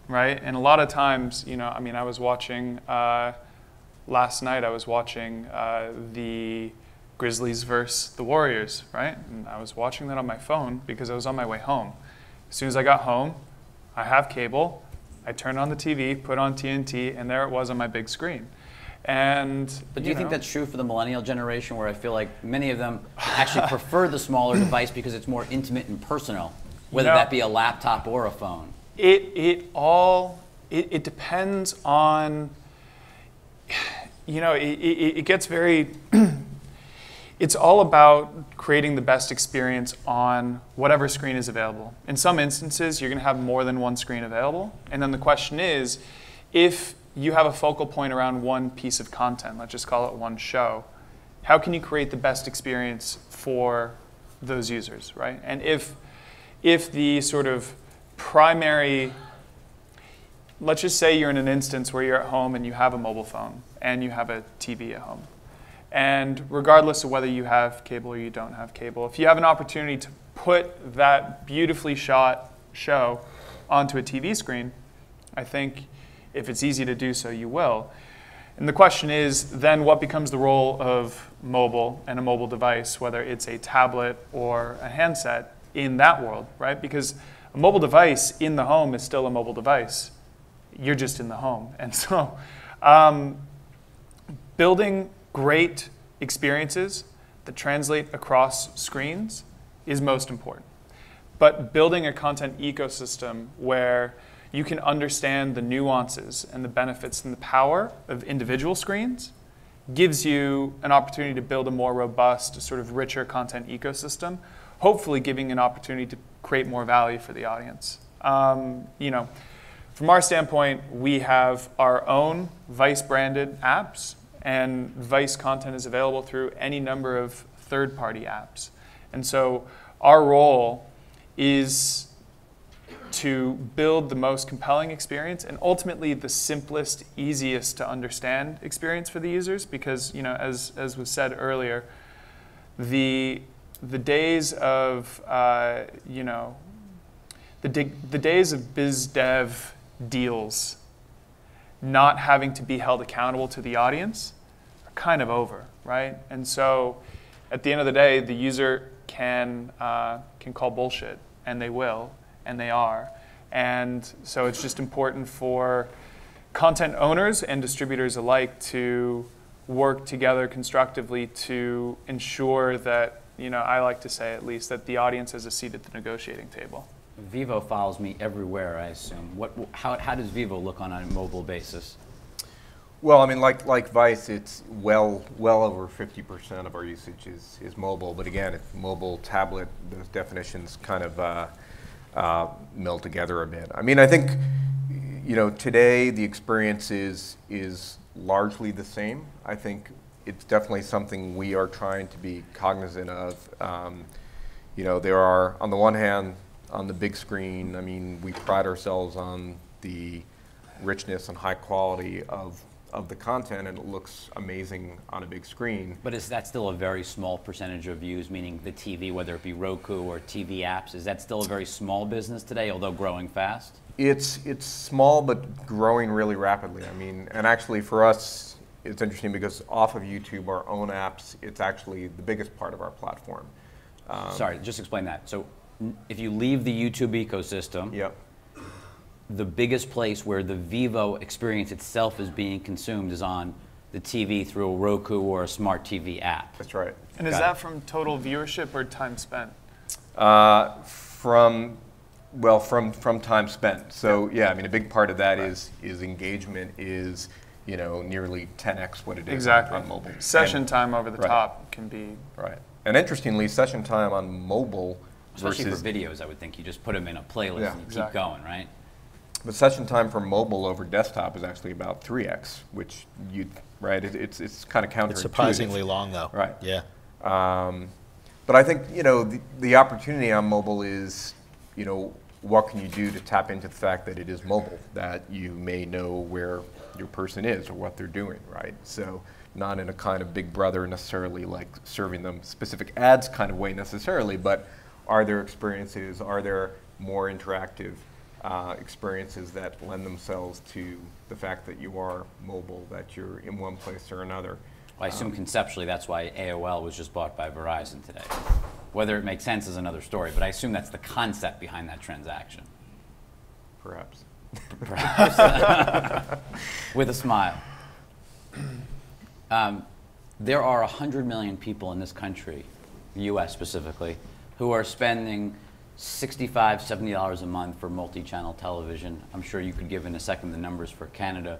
right? And a lot of times, you know, I mean, I was watching, last night I was watching the Grizzlies versus the Warriors, right? And I was watching that on my phone because I was on my way home. As soon as I got home, I have cable, I turned on the TV, put on TNT, and there it was on my big screen. And But do you think that's true for the millennial generation, where I feel like many of them actually prefer the smaller device because it's more intimate and personal, whether that be a laptop or a phone? It depends on, you know, it gets very, it's all about creating the best experience on whatever screen is available. In some instances, you're going to have more than one screen available. And then the question is, if you have a focal point around one piece of content, let's just call it one show, how can you create the best experience for those users, right? And if the sort of primary, let's just say you're in an instance where you're at home and you have a mobile phone and you have a TV at home. And regardless of whether you have cable or you don't have cable, if you have an opportunity to put that beautifully shot show onto a TV screen, I think if it's easy to do so, you will. And the question is then what becomes the role of mobile and a mobile device, whether it's a tablet or a handset, in that world, right? Because a mobile device in the home is still a mobile device. you're just in the home. And so building great experiences that translate across screens is most important. But building a content ecosystem where you can understand the nuances and the benefits and the power of individual screens gives you an opportunity to build a more robust, sort of richer content ecosystem, hopefully giving an opportunity to create more value for the audience. You know, from our standpoint, we have our own Vice-branded apps, and Vice content is available through any number of third-party apps. And so our role is to build the most compelling experience and ultimately the simplest, easiest to understand experience for the users, because, you know, as was said earlier, the days of you know, the days of biz dev deals not having to be held accountable to the audience are kind of over, right? And so at the end of the day, the user can call bullshit, and they will, and they are. And so it's just important for content owners and distributors alike to work together constructively to ensure that, you know, I like to say at least, that the audience has a seat at the negotiating table. Vivo follows me everywhere, I assume. How does Vivo look on a mobile basis? Well, I mean, like Vice, it's well over 50% of our usage is mobile. But again, it's mobile, tablet, those definitions kind of meld together a bit. I mean, I think, you know, today the experience is largely the same. I think it's definitely something we are trying to be cognizant of. You know, there are, on the one hand, on the big screen, I mean, we pride ourselves on the richness and high quality of the content, and it looks amazing on a big screen. But is that still a very small percentage of views, meaning the TV, whether it be Roku or TV apps, is that still a very small business today, although growing fast? It's small, but growing really rapidly. I mean, and actually for us, it's interesting because off of YouTube, our own apps, it's actually the biggest part of our platform. Sorry, just explain that. So if you leave the YouTube ecosystem, Yep. the biggest place where the Vivo experience itself is being consumed is on the TV through a Roku or a smart TV app. That's right. And is that from total viewership or time spent? From time spent. So yeah, I mean, a big part of that is engagement is, you know, nearly 10x what it is Exactly. on mobile. Session time over the Right. top can be. Right. And interestingly, session time on mobile Especially versus for videos, I would think. You just put them in a playlist Yeah, and you keep exactly. going, right? But session time for mobile over desktop is actually about 3x, which it's kind of counterintuitive. It's surprisingly long, though. Right. Yeah. But I think, you know, the opportunity on mobile is, you know, what can you do to tap into the fact that it is mobile, that you may know where your person is or what they're doing, right? So not in a kind of Big Brother necessarily, like serving them specific ads kind of way necessarily, but are there experiences, are there more interactive experiences that lend themselves to the fact that you are mobile, that you're in one place or another. Well, I assume conceptually that's why AOL was just bought by Verizon today. Whether it makes sense is another story, but I assume that's the concept behind that transaction. Perhaps. Perhaps. With a smile. There are 100 million people in this country, the US specifically, who are spending $65, $70 a month for multi-channel television. I'm sure you could give in a second the numbers for Canada.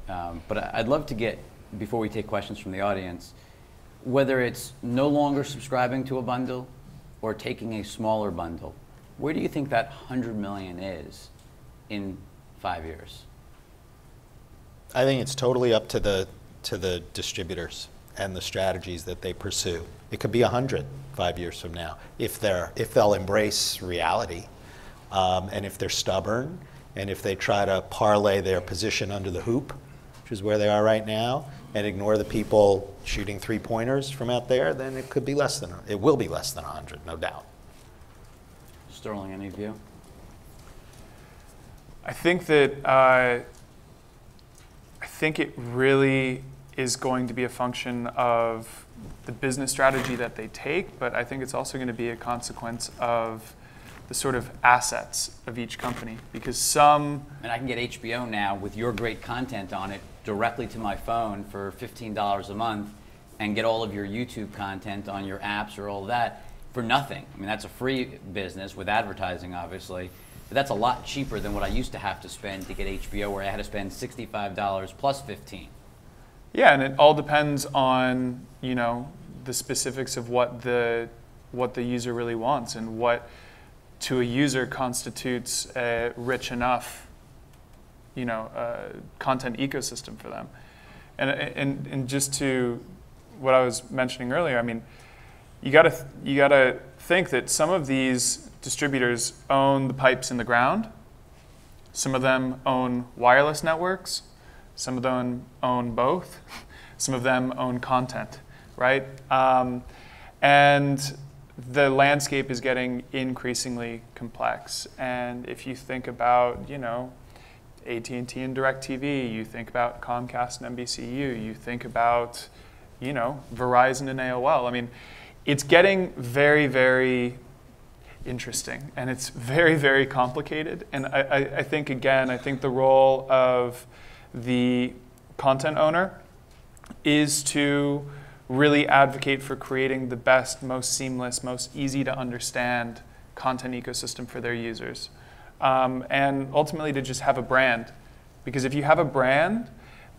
But I'd love to get, before we take questions from the audience, whether it's no longer subscribing to a bundle or taking a smaller bundle, where do you think that 100 million is in 5 years? I think it's totally up to the distributors and the strategies that they pursue. It could be 100 5 years from now if they'll embrace reality, and if they're stubborn, and if they try to parlay their position under the hoop, which is where they are right now, and ignore the people shooting three-pointers from out there, then it could be less than it will be less than 100, no doubt. Sterling, any view? I think that I think it really is going to be a function of the business strategy that they take, but I think it's also going to be a consequence of the sort of assets of each company, because some, And I can get HBO now with your great content on it directly to my phone for $15 a month and get all of your YouTube content on your apps or all that for nothing. I mean, that's a free business with advertising, obviously. But that's a lot cheaper than what I used to have to spend to get HBO, where I had to spend $65 plus $15. yeah, and it all depends on, you know, the specifics of what the user really wants and what to a user constitutes a rich enough, you know, content ecosystem for them. And just to what I was mentioning earlier, I mean, you gotta think that some of these distributors own the pipes in the ground. Some of them own wireless networks. Some of them own both. Some of them own content, right? And the landscape is getting increasingly complex. And if you think about, you know, AT&T and DirecTV, you think about Comcast and NBCU, you think about, you know, Verizon and AOL. I mean, it's getting very, very interesting, and it's very, very complicated. And I think, again, I think the role of the content owner is to really advocate for creating the best, most seamless, most easy to understand content ecosystem for their users. And ultimately to just have a brand. Because if you have a brand,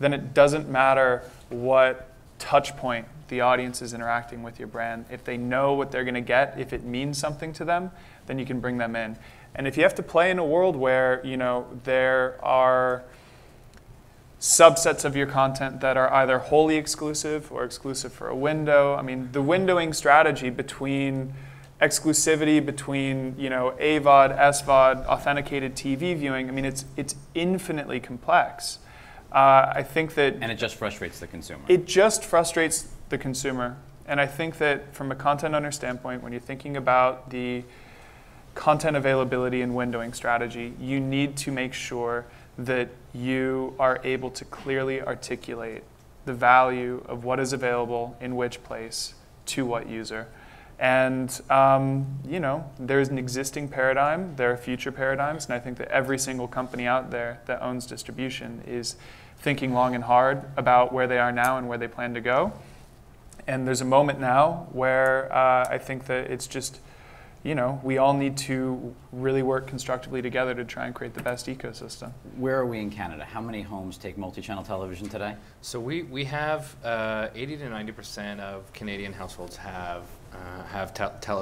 then it doesn't matter what touch point the audience is interacting with your brand. If they know what they're going to get, if it means something to them, then you can bring them in. And if you have to play in a world where, you know, there are subsets of your content that are either wholly exclusive or exclusive for a window. I mean, the windowing strategy between exclusivity between, you know, AVOD, SVOD, authenticated TV viewing, I mean, it's infinitely complex. I think that... And it just frustrates the consumer. It just frustrates the consumer. And I think that from a content owner standpoint, when you're thinking about the content availability and windowing strategy, you need to make sure that you are able to clearly articulate the value of what is available in which place to what user. And, you know, there's an existing paradigm, there are future paradigms, and I think that every single company out there that owns distribution is thinking long and hard about where they are now and where they plan to go. And there's a moment now where I think that it's just, you know, we all need to really work constructively together to try and create the best ecosystem. Where are we in Canada? How many homes take multi-channel television today? So we have 80 to 90% of Canadian households have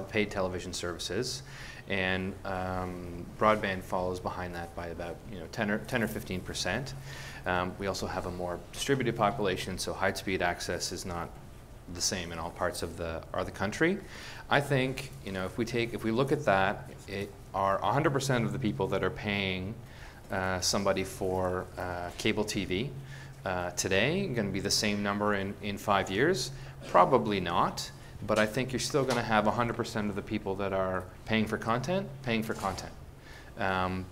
paid television services, and broadband follows behind that by about 10 or 15%. We also have a more distributed population, so high-speed access is not the same in all parts of the country. I think, if we look at that, are 100% of the people that are paying somebody for cable TV today going to be the same number in 5 years? Probably not. But I think you're still going to have 100% of the people that are paying for content.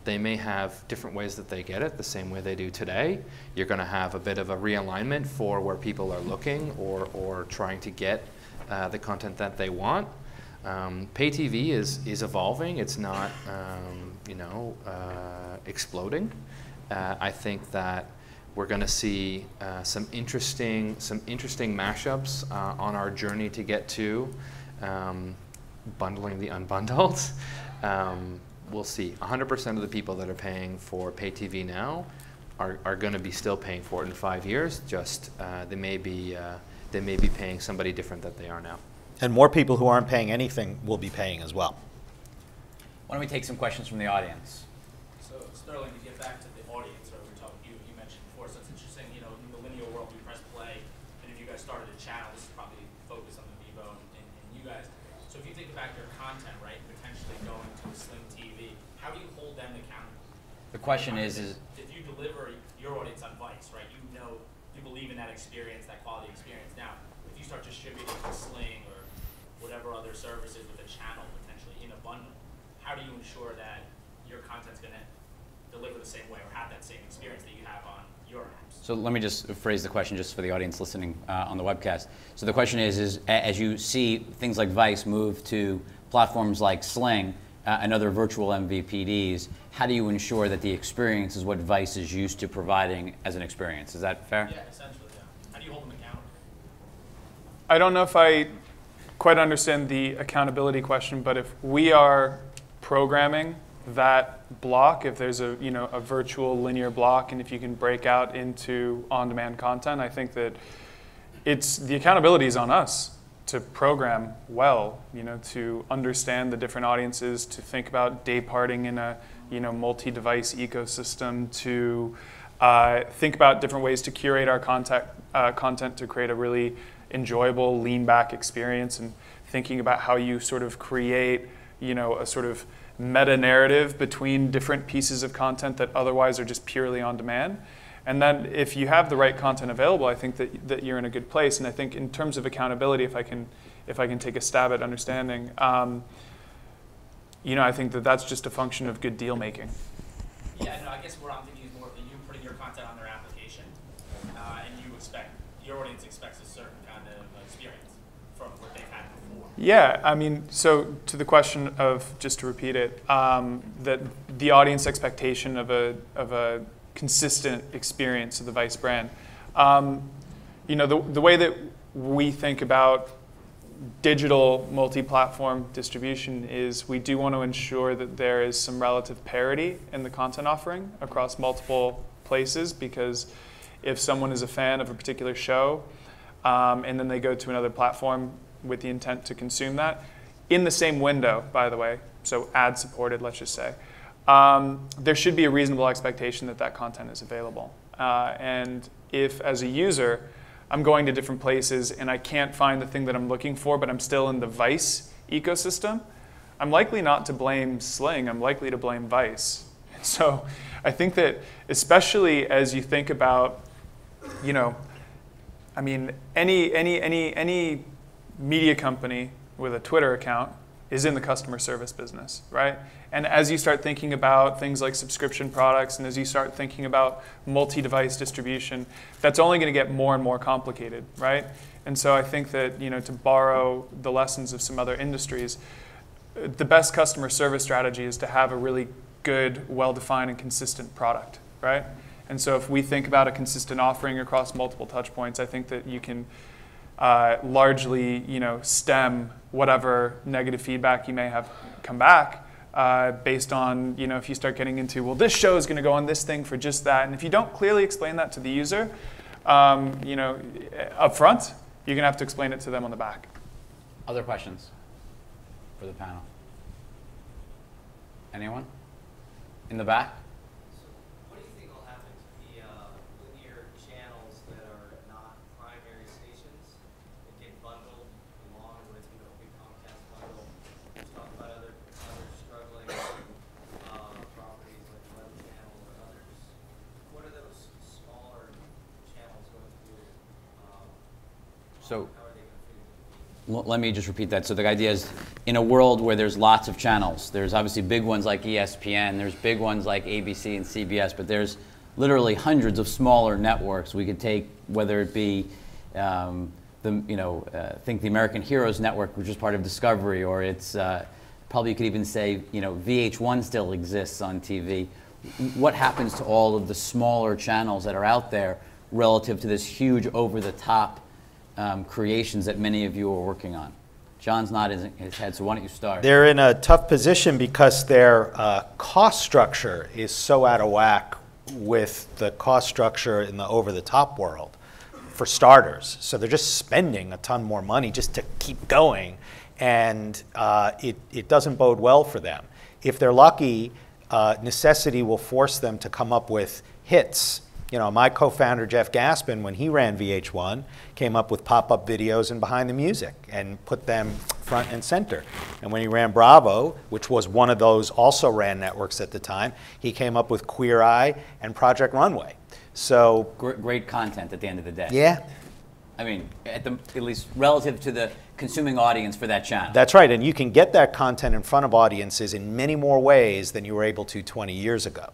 They may have different ways that they get it, the same way they do today. You're going to have a bit of a realignment for where people are looking or trying to get the content that they want. Pay TV is evolving. It's not, exploding. I think that we're going to see some interesting mashups on our journey to get to bundling the unbundled. We'll see. 100% of the people that are paying for pay TV now are going to be still paying for it in 5 years. Just they may be paying somebody different than they are now. And more people who aren't paying anything will be paying as well. Why don't we take some questions from the audience? So Sterling, to get back to the audience, or we're talking, you mentioned before, so it's interesting, in the linear world, we press play, and if you guys started a channel, this is probably focused on the Vivo and you guys. So if you think about your content, right, potentially going to a Sling TV, how do you hold them accountable? The question is if you deliver your audience on Vice, right, you believe in that experience, that quality experience. Now, if you start distributing to Sling or whatever other services with a channel potentially in a bundle, how do you ensure that your content's going to deliver the same way or have that same experience that you have on your apps? So let me just phrase the question just for the audience listening on the webcast. So the question is as you see things like Vice move to platforms like Sling, and other virtual MVPDs, how do you ensure that the experience is what Vice is used to providing as an experience? Is that fair? Yeah, essentially, yeah. How do you hold them accountable? I don't know if I quite understand the accountability question, but if we are programming that block, if there's a a virtual linear block, and if you can break out into on-demand content, I think that the accountability is on us to program well, to understand the different audiences, to think about day parting in a multi-device ecosystem, to think about different ways to curate our content to create a really enjoyable lean back experience, and thinking about how you sort of create a sort of meta narrative between different pieces of content that otherwise are just purely on demand. And then if you have the right content available, I think that you're in a good place. And I think in terms of accountability, if I can take a stab at understanding, I think that's just a function of good deal making. Yeah, no, I guess what I'm thinking is more of you putting your content on their application, and your audience expects a certain kind of experience from what they've had before. Yeah, I mean, so to the question of, just to repeat it, that the audience expectation of a consistent experience of the Vice brand. The way that we think about digital multi-platform distribution is we do want to ensure that there is some relative parity in the content offering across multiple places, because if someone is a fan of a particular show and then they go to another platform with the intent to consume that, in the same window, by the way, so ad supported, let's just say, there should be a reasonable expectation that that content is available. And if, as a user, I'm going to different places and I can't find the thing that I'm looking for, but I'm still in the Vice ecosystem, I'm likely not to blame Sling, I'm likely to blame Vice. And so I think that especially as you think about, any media company with a Twitter account is in the customer service business, right? And as you start thinking about things like subscription products, and as you start thinking about multi-device distribution, that's only going to get more and more complicated, right? And so I think that, to borrow the lessons of some other industries, the best customer service strategy is to have a really good, well-defined, and consistent product, right? And so if we think about a consistent offering across multiple touch points, I think that you can largely, stem whatever negative feedback you may have come back based on, if you start getting into, well, this show is going to go on this thing for just that. And if you don't clearly explain that to the user, up front, you're going to have to explain it to them on the back. Other questions for the panel? Anyone? In the back? What do you think will happen to the linear channels that are not primary stations that get bundled along with, big Comcast bundle? Let's talk about other struggling properties like Web Channel or others. What are those smaller channels going to do? So How are they going to fit into let me just repeat that. So the idea is, in a world where there's lots of channels, there's obviously big ones like ESPN, there's big ones like ABC and CBS, but there's literally hundreds of smaller networks. We could take, whether it be think the American Heroes Network, which is part of Discovery, or it's probably you could even say VH1 still exists on TV. What happens to all of the smaller channels that are out there relative to this huge over-the-top creations that many of you are working on? John's nodding his head, so why don't you start? They're in a tough position because their cost structure is so out of whack with the cost structure in the over-the-top world, for starters. So they're just spending a ton more money just to keep going, and it doesn't bode well for them. If they're lucky, necessity will force them to come up with hits. My co-founder, Jeff Gaspin, when he ran VH1, came up with pop-up videos and Behind the Music and put them front and center. And when he ran Bravo, which was one of those also ran networks at the time, he came up with Queer Eye and Project Runway. So great content at the end of the day. Yeah. I mean, at least relative to the consuming audience for that channel. That's right, and you can get that content in front of audiences in many more ways than you were able to 20 years ago.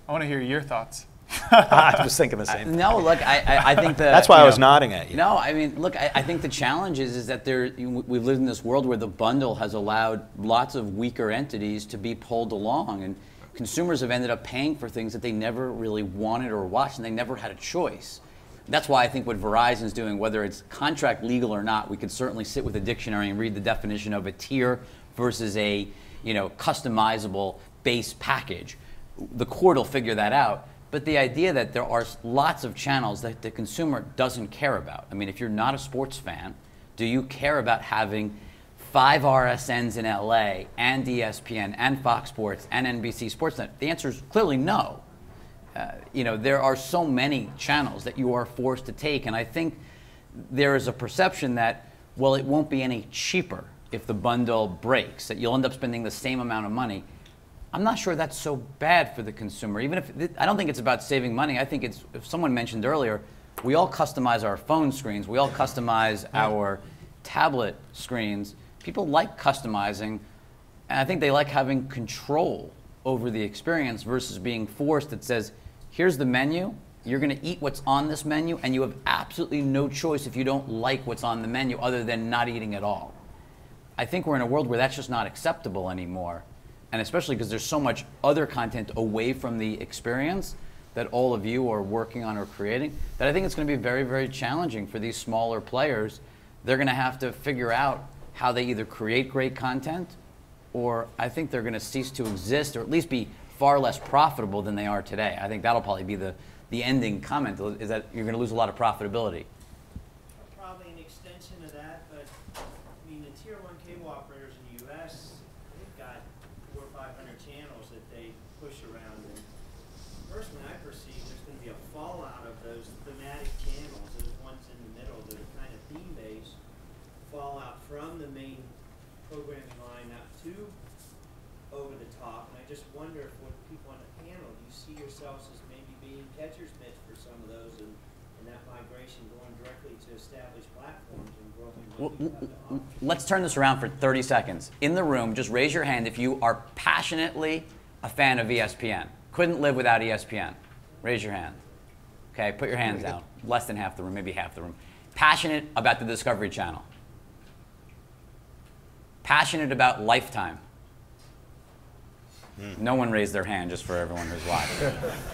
I want to hear your thoughts. I was thinking the same thing. No, look, I think That's why I was nodding at you. No, I mean, look, I think the challenge is that we've lived in this world where the bundle has allowed lots of weaker entities to be pulled along, and consumers have ended up paying for things that they never really wanted or watched, and they never had a choice. That's why I think what Verizon's doing, whether it's contract legal or not, we could certainly sit with a dictionary and read the definition of a tier versus a customizable base package. The court will figure that out. But the idea that there are lots of channels that the consumer doesn't care about. I mean, if you're not a sports fan, do you care about having 5 RSNs in LA and ESPN and Fox Sports and NBC Sportsnet? The answer is clearly no. There are so many channels that you are forced to take, and I think there is a perception that, well, it won't be any cheaper if the bundle breaks, that you'll end up spending the same amount of money. I'm not sure that's so bad for the consumer. Even if I don't think it's about saving money. I think it's, if someone mentioned earlier, we all customize our phone screens, we all customize our tablet screens. People like customizing, and I think they like having control over the experience versus being forced that says, here's the menu, you're going to eat what's on this menu, and you have absolutely no choice if you don't like what's on the menu other than not eating at all. I think we're in a world where that's just not acceptable anymore, and especially because there's so much other content away from the experience that all of you are working on or creating, that I think it's going to be very, very challenging for these smaller players. They're going to have to figure out how they either create great content, or I think they're going to cease to exist, or at least be far less profitable than they are today. I think that'll probably be the ending comment, is that you're going to lose a lot of profitability. Probably an extension of that, but I mean, the tier 1 cable operators in the U.S., they've got 400 or 500 channels that they push around, and personally I perceive there's going to be a fallout of those thematic channels, those ones in the middle that are kind of theme-based, fallout from the main programming line up to over the top. And I just wonder if with people on the panel, do you see yourselves as maybe being catcher's mitt for some of those, and that migration going directly to established platforms and growing what you have to offer? Let's turn this around for 30 seconds. In the room, just raise your hand if you are passionately a fan of ESPN. Couldn't live without ESPN. Raise your hand. Okay, put your hands down. Less than half the room, maybe half the room. Passionate about the Discovery Channel. Passionate about Lifetime. No one raised their hand, just for everyone who's watching.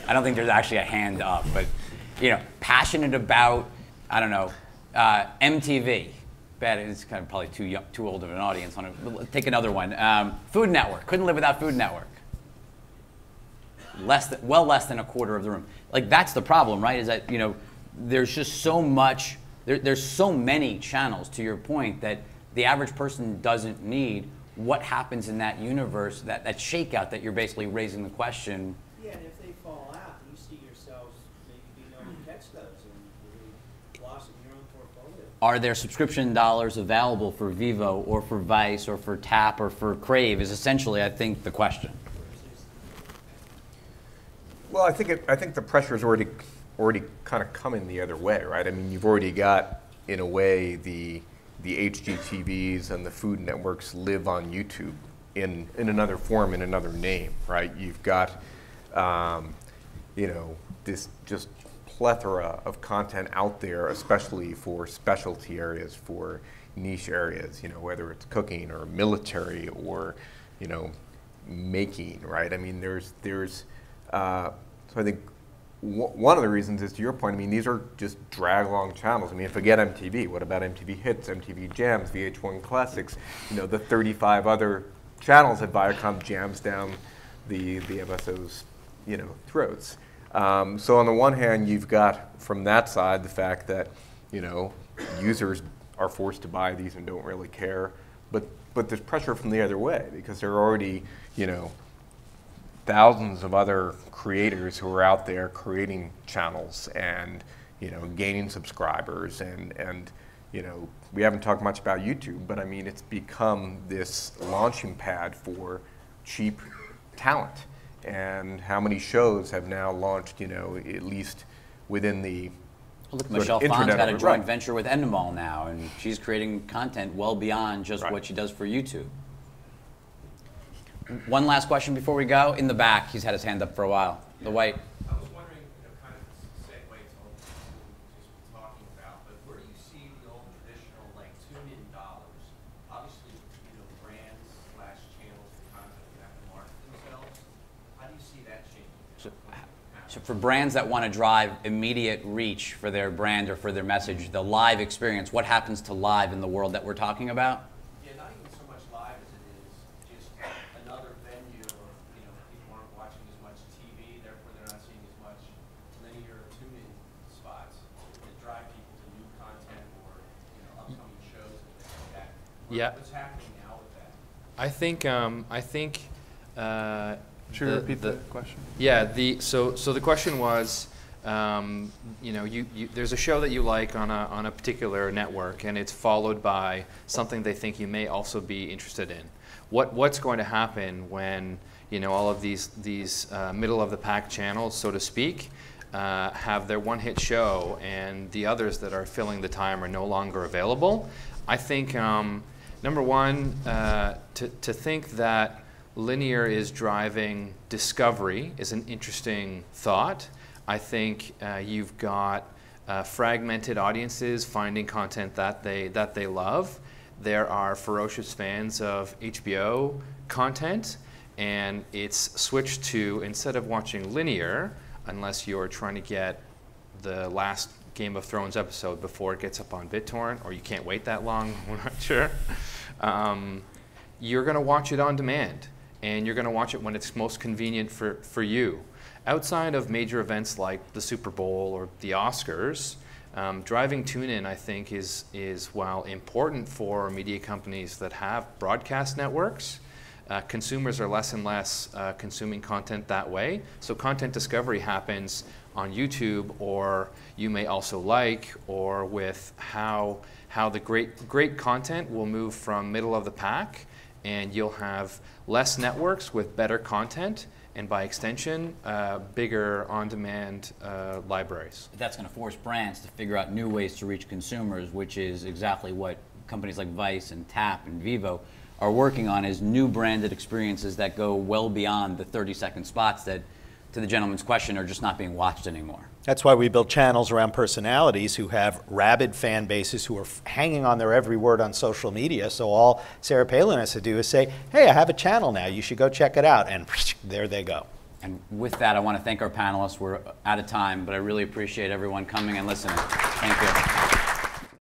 I don't think there's actually a hand up, but passionate about, I don't know, MTV. Bad, it's kind of probably too old of an audience. Take another one. Food Network. Couldn't live without Food Network. Less than a quarter of the room. Like, that's the problem, right? Is that there's just so much. There's so many channels, to your point, that the average person doesn't need. What happens in that universe, that shakeout that you're basically raising the question? Yeah, and if they fall out, do you see yourselves maybe being able to catch those and really blossom your own portfolio? Are there subscription dollars available for Vivo or for Vice or for Tap or for Crave is essentially, I think, the question. Well, I think the pressure's already kind of coming the other way, right? I mean, you've already got, in a way, the HGTVs and the Food Networks live on YouTube in another form, in another name, right? You've got, this just plethora of content out there, especially for specialty areas, for niche areas, whether it's cooking or military or, making, right? I mean, so I think one of the reasons is, to your point, I mean, these are just drag-along channels. I mean, forget MTV. What about MTV Hits, MTV Jams, VH1 Classics? The 35 other channels that Viacom jams down the MSO's, throats. So on the one hand, you've got, from that side, the fact that, users are forced to buy these and don't really care. But there's pressure from the other way, because there are already, thousands of other creators who are out there creating channels and gaining subscribers and we haven't talked much about YouTube, but I mean, it's become this launching pad for cheap talent. And how many shows have now launched, at least within the look, Michelle Phan's got a joint venture with Endemol now, and she's creating content well beyond just what she does for YouTube. One last question before we go. In the back, he's had his hand up for a while. The white. I was wondering, So for brands that want to drive immediate reach for their brand or for their message, the live experience, what happens to live in the world that we're talking about? Yeah, not even so much live as it is just another venue, or people aren't watching as much TV, therefore they're not seeing as much linear tune-in spots that drive people to new content or upcoming shows and things like that. Yeah. What's happening now with that? I think Should we repeat the question? Yeah. So the question was, there's a show that you like on a particular network, and it's followed by something they think you may also be interested in. What's going to happen when all of these middle of the pack channels, so to speak, have their one-hit show, and the others that are filling the time are no longer available? I think number one, to think that linear is driving discovery is an interesting thought. I think you've got fragmented audiences finding content that they love. There are ferocious fans of HBO content, and it's switched to, instead of watching linear, unless you're trying to get the last Game of Thrones episode before it gets up on BitTorrent, or you can't wait that long, we're not sure, you're going to watch it on demand. And you're going to watch it when it's most convenient for you. Outside of major events like the Super Bowl or the Oscars, driving tune-in, I think, is while important for media companies that have broadcast networks, consumers are less and less consuming content that way. So content discovery happens on YouTube, or you may also like, or with how the great content will move from middle of the pack, and you'll have less networks with better content, and by extension, bigger on-demand libraries. That's going to force brands to figure out new ways to reach consumers, which is exactly what companies like Vice and Tap and Vivo are working on, is new branded experiences that go well beyond the 30-second spots that, to the gentleman's question, are just not being watched anymore. That's why we build channels around personalities who have rabid fan bases who are hanging on their every word on social media. So all Sarah Palin has to do is say, hey, I have a channel now. You should go check it out. And there they go. And with that, I want to thank our panelists. We're out of time, but I really appreciate everyone coming and listening. Thank you.